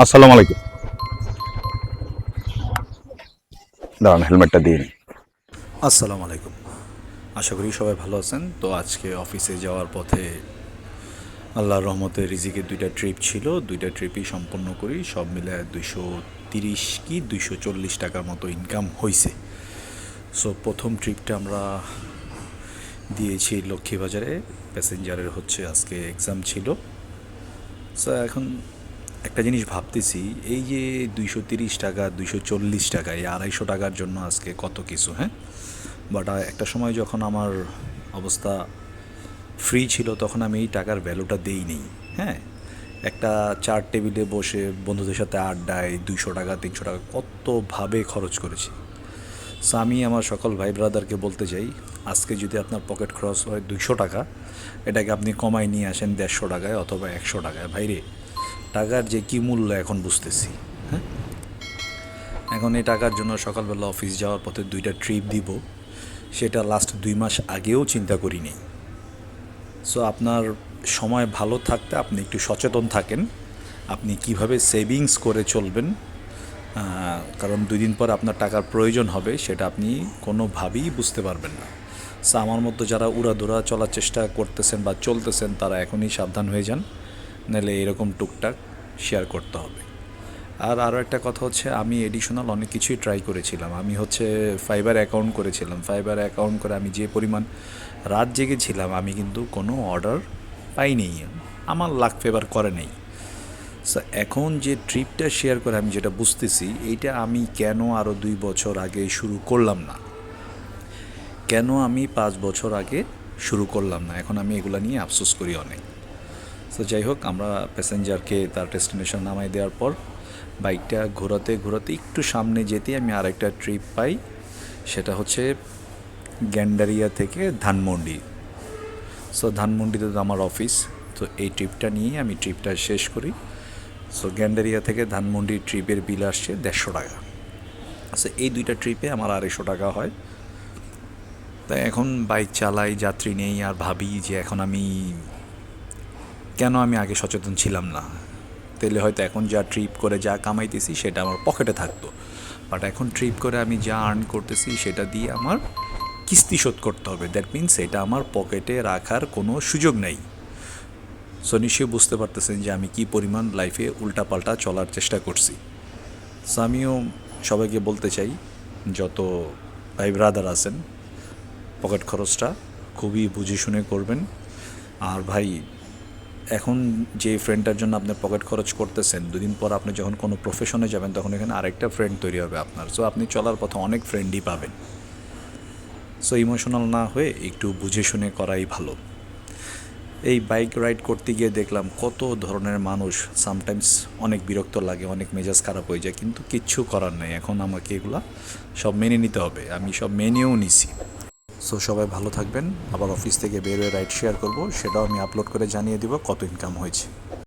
আসসালামু আলাইকুম। দাঁড়ান, হেলমেটটা দিয়ে নিই। আসসালামু আলাইকুম। আশা করি সবাই ভালো আছেন। তো আজকে অফিসে যাওয়ার পথে আল্লাহর রহমতে রিজিকের দুইটা ট্রিপ ছিল, দুইটা ট্রিপই সম্পন্ন করি। সব মিলে 230 কি 240 টাকার মতো ইনকাম হয়েছে। সো প্রথম ট্রিপটা আমরা দিয়েছি লক্ষ্মীবাজারে। প্যাসেঞ্জারের হচ্ছে আজকে এক্সাম ছিল। সো এখন একটা জিনিস ভাবতেছি, এই যে 230 টাকা 240 টাকা, এই 250 টাকার জন্য আজকে কত কিছু, হ্যাঁ। বাট একটা সময় যখন আমার অবস্থা ফ্রি ছিল তখন আমি এই টাকার ভ্যালুটা দেই নেই, হ্যাঁ। একটা চার টেবিলে বসে বন্ধুদের সাথে আড্ডায় 200 টাকা 300 টাকা কতভাবে খরচ করেছি। সো আমি আমার সকল ভাই ব্রাদারকে বলতে চাই, আজকে যদি আপনার পকেট খরচ হয় 200 টাকা, এটাকে আপনি কমায় নিয়ে আসেন 150 টাকায় অথবা 100 টাকায়। ভাইরে, টাকার যে কী মূল্য এখন বুঝতেছি, হ্যাঁ। এখন এই টাকার জন্য সকালবেলা অফিস যাওয়ার পথে দুইটা ট্রিপ দিব, সেটা লাস্ট 2 মাস আগেও চিন্তা করিনি। সো আপনার সময় ভালো থাকতে আপনি একটু সচেতন থাকেন, আপনি কিভাবে সেভিংস করে চলবেন। কারণ 2 দিন পর আপনার টাকার প্রয়োজন হবে, সেটা আপনি কোনোভাবেই বুঝতে পারবেন না। সো আমার মতো যারা উড়াধুরা চলার চেষ্টা করতেছেন বা চলতেছেন, তারা এখনই সাবধান হয়ে যান, নাহলে এরকম টুকটাক শেয়ার করতে হবে। আর আরও একটা কথা হচ্ছে, আমি এডিশনাল অনেক কিছুই ট্রাই করেছিলাম। আমি হচ্ছে ফাইবার অ্যাকাউন্ট করেছিলাম। ফাইবার অ্যাকাউন্ট করে আমি যে পরিমাণ রাত জেগেছিলাম, আমি কিন্তু কোনো অর্ডার পাইনি, আমার লাক ফেভার করে নেই। সো এখন যে ট্রিপটা শেয়ার করে আমি যেটা বুঝতেছি, এইটা আমি কেন আরও 2 বছর আগে শুরু করলাম না, কেন আমি 5 বছর আগে শুরু করলাম না, এখন আমি এগুলো নিয়ে আফসোস করি অনেক। সো যাই হোক, আমরা প্যাসেঞ্জারকে তার ডেস্টিনেশন নামাই দেওয়ার পর বাইকটা ঘোরাতে ঘোরাতে একটু সামনে যেতেই আমি আরেকটা ট্রিপ পাই। সেটা হচ্ছে গ্যান্ডারিয়া থেকে ধানমন্ডি। সো ধানমন্ডিতে তো আমার অফিস। তো এই ট্রিপটা নিয়েই আমি ট্রিপটা শেষ করি। সো গ্যান্ডারিয়া থেকে ধানমন্ডি ট্রিপের বিল আসছে 150 টাকা। আচ্ছা, এই দুইটা ট্রিপে আমার 250 টাকা হয়। তাই এখন বাইক চালাই, যাত্রী নেই, আর ভাবি যে এখন আমি কেন আমি আগে সচেতন ছিলাম না। তাহলে হয়তো এখন যা ট্রিপ করে যা কামাইতেছি সেটা আমার পকেটে থাকতো। বাট এখন ট্রিপ করে আমি যা আর্ন করতেছি সেটা দিয়ে আমার কিস্তি শোধ করতে হবে। দ্যাট মিনস এটা আমার পকেটে রাখার কোনো সুযোগ নেই। সো নিশ্চয়ই বুঝতে পারতেছেন যে আমি কী পরিমাণ লাইফে উল্টাপাল্টা চলার চেষ্টা করছি। সো আমিও সবাইকে বলতে চাই, যত ভাই ব্রাদার আছেন, পকেট খরচটা খুবই বুঝে শুনে করবেন। আর ভাই, এখন যে ফ্রেন্ডটার জন্য আপনি পকেট খরচ করতেছেন, 2 দিন পর আপনি যখন কোনো প্রফেশনে যাবেন, তখন এখানে আরেকটা ফ্রেন্ড তৈরি হবে আপনার। সো আপনি চলার পথে অনেক ফ্রেন্ডই পাবেন। সো ইমোশনাল না হয়ে একটু বুঝে শুনে করাই ভালো। এই বাইক রাইড করতে গিয়ে দেখলাম কত ধরনের মানুষ, সামটাইমস অনেক বিরক্ত লাগে, অনেক মেজাজ খারাপ হয়ে যায়, কিন্তু কিচ্ছু করার নেই। এখন আমাকে এগুলা সব মেনে নিতে হবে, আমি সব মেনেও নিছি। সো সবাই ভালো থাকবেন। আবার অফিস থেকে বের হয়ে রাইড শেয়ার করব, সেটাও আমি আপলোড করে জানিয়ে দিব কত ইনকাম হয়েছে।